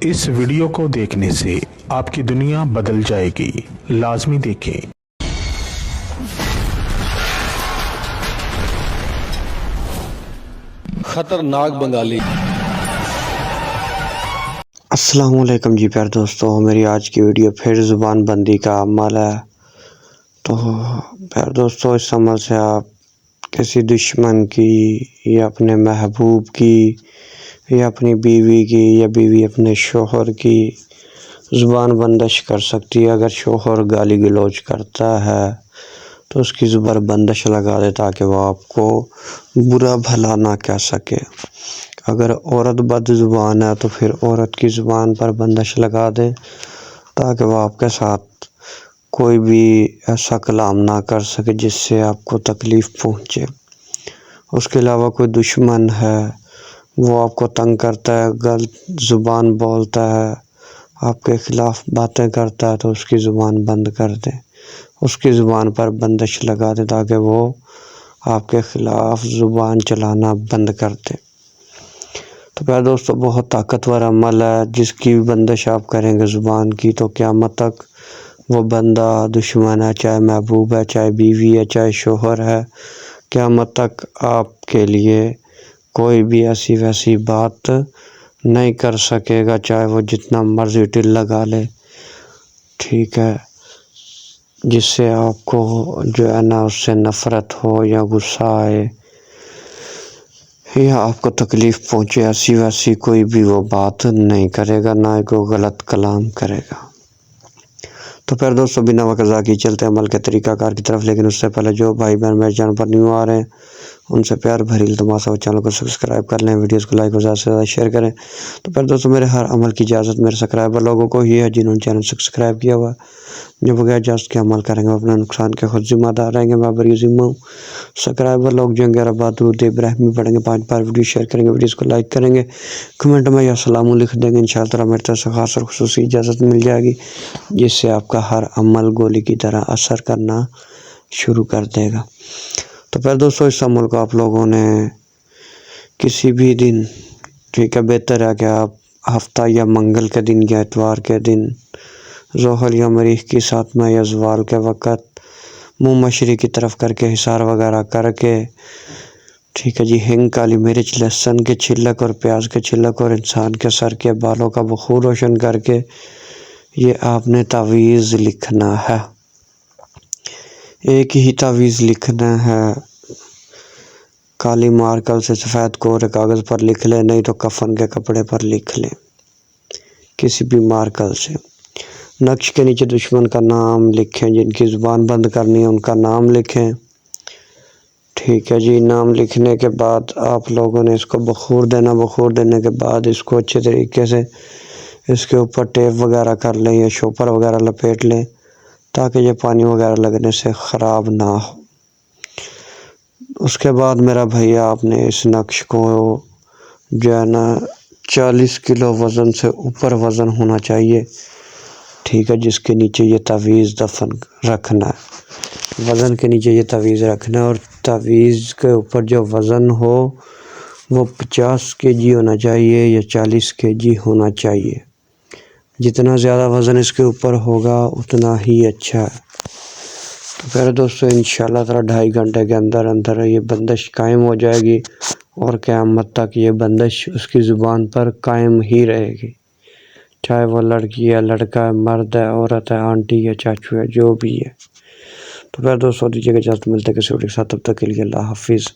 اس video کو دیکھنے سے آپ کی دنیا بدل جائے گی، لازمی دیکھیں۔ خطرناک بنگالی۔ السلام علیکم جی پیار دوستو، میری آج کی ویڈیو پھر زبان بندی کا عمل ہے۔ تو پیار دوستو، اس عمل سے آپ کسی دشمن کی یا اپنے محبوب کی یا اپنی بیوی کی یا بیوی اپنے شوہر کی زبان بندش کر سکتی ہے۔ اگر شوہر گالی گلوچ کرتا ہے تو اس کی زبان بندش لگا دے تاکہ وہ آپ کو برا بھلا نہ کہہ سکے۔ اگر عورت بد زبان ہے تو پھر عورت کی زبان پر بندش لگا دے تاکہ وہ آپ کے ساتھ کوئی بھی ایسا کلام نہ کر سکے جس سے آپ کو تکلیف پہنچے۔ اس کے علاوہ کوئی دشمن ہے، وہ آپ کو تنگ کرتا ہے، غلط زبان بولتا ہے، آپ کے خلاف باتیں کرتا ہے تو اس کی زبان بند کر دیں، اس کی زبان پر بندش لگا دیں تاکہ وہ آپ کے خلاف زبان چلانا بند کر دے۔ تو پیارے دوستو، بہت طاقتور عمل ہے، جس کی بندش آپ کریں گے زبان کی تو قیامت تک وہ بندہ دشمن ہے، چاہے محبوب ہے، چاہے بیوی ہے، چاہے شوہر ہے، قیامت تک آپ کے لیے کوئی بھی ایسی ویسی بات نہیں کر سکے گا، چاہے وہ جتنا مرضی ٹل لگا لے، ٹھیک ہے، جس سے آپ کو جو ہے نا اس سے نفرت ہو یا غصہ آئے یا آپ کو تکلیف پہنچے، ایسی ویسی کوئی بھی وہ بات نہیں کرے گا، نہ کوئی غلط کلام کرے گا۔ تو پھر دوستو، بنا وقت ضائع کیے چلتے ہیں عمل کے طریقہ کار کی طرف، لیکن اس سے پہلے جو بھائی بہن میرے چینل پر نیو آ رہے ہیں ان سے پیار بھری التماس ہے چینل کو سبسکرائب کر لیں، ویڈیوز کو لائک اور زیادہ سے زیادہ شیئر کریں۔ تو پھر دوستو، میرے ہر عمل کی اجازت میرے سبسکرائبر لوگوں کو ہی ہے جنہوں نے چینل سبسکرائب کیا ہوا، جو بغیر اجازت کے عمل کریں گے اپنے نقصان کے خود ذمہ دار رہیں گے۔ میں بری ذمہ ہوں۔ سبسکرائبر لوگ جو ہیں ربات درود ابراہیمی پڑھیں گے، 5 بار ویڈیو شیئر کریں گے، ویڈیوز کو لائک کریں گے، کمنٹ میں یا سلام لکھ دیں گے، انشاءاللہ میری طرف سے خاص اور خصوصی اجازت مل جائے گی، جس سے آپ کا ہر عمل گولی کی طرح اثر کرنا شروع کر دے گا۔ تو پھر دوستو، اس عمل کو آپ لوگوں نے کسی بھی دن، ٹھیک ہے، بہتر ہے کہ آپ ہفتہ یا منگل کے دن یا اتوار کے دن ظہر یا مریخ کی ساتھ میں یا زوال کے وقت منہ مشرق کی طرف کر کے حصار وغیرہ کر کے، ٹھیک ہے جی، ہنگ، کالی مرچ، لہسن کے چھلک اور پیاز کے چھلک اور انسان کے سر کے بالوں کا بخور روشن کر کے یہ آپ نے تعویذ لکھنا ہے۔ ایک ہی تعویذ لکھنا ہے، کالی مارکر سے سفید کورے کاغذ پر لکھ لیں، نہیں تو کفن کے کپڑے پر لکھ لیں، کسی بھی مارکر سے۔ نقش کے نیچے دشمن کا نام لکھیں، جن کی زبان بند کرنی ہے ان کا نام لکھیں، ٹھیک ہے جی۔ نام لکھنے کے بعد آپ لوگوں نے اس کو بخور دینا، بخور دینے کے بعد اس کو اچھے طریقے سے اس کے اوپر ٹیپ وغیرہ کر لیں یا شوپر وغیرہ لپیٹ لیں تاکہ یہ پانی وغیرہ لگنے سے خراب نہ ہو۔ اس کے بعد میرا بھیا، آپ نے اس نقش کو جو ہے نا 40 کلو وزن سے اوپر وزن ہونا چاہیے، ٹھیک ہے، جس کے نیچے یہ تعویذ دفن رکھنا ہے، وزن کے نیچے یہ تعویذ رکھنا ہے، اور تعویذ کے اوپر جو وزن ہو وہ 50 kg ہونا چاہیے یا 40 kg ہونا چاہیے۔ جتنا زیادہ وزن اس کے اوپر ہوگا اتنا ہی اچھا ہے۔ تو پھر دوستو، انشاءاللہ تعالی 2.5 گھنٹے کے اندر اندر یہ بندش قائم ہو جائے گی اور قیامت تک یہ بندش اس کی زبان پر قائم ہی رہے گی، چاہے وہ لڑکی ہے، لڑکا ہے، مرد ہے، عورت ہے، آنٹی ہے، چاچو ہے، جو بھی ہے۔ تو پھر دوستو، دیجیے کہ اجازت، ملتے ہیں کسی ویڈیو کے ساتھ، تب تک کے لیے اللہ حافظ۔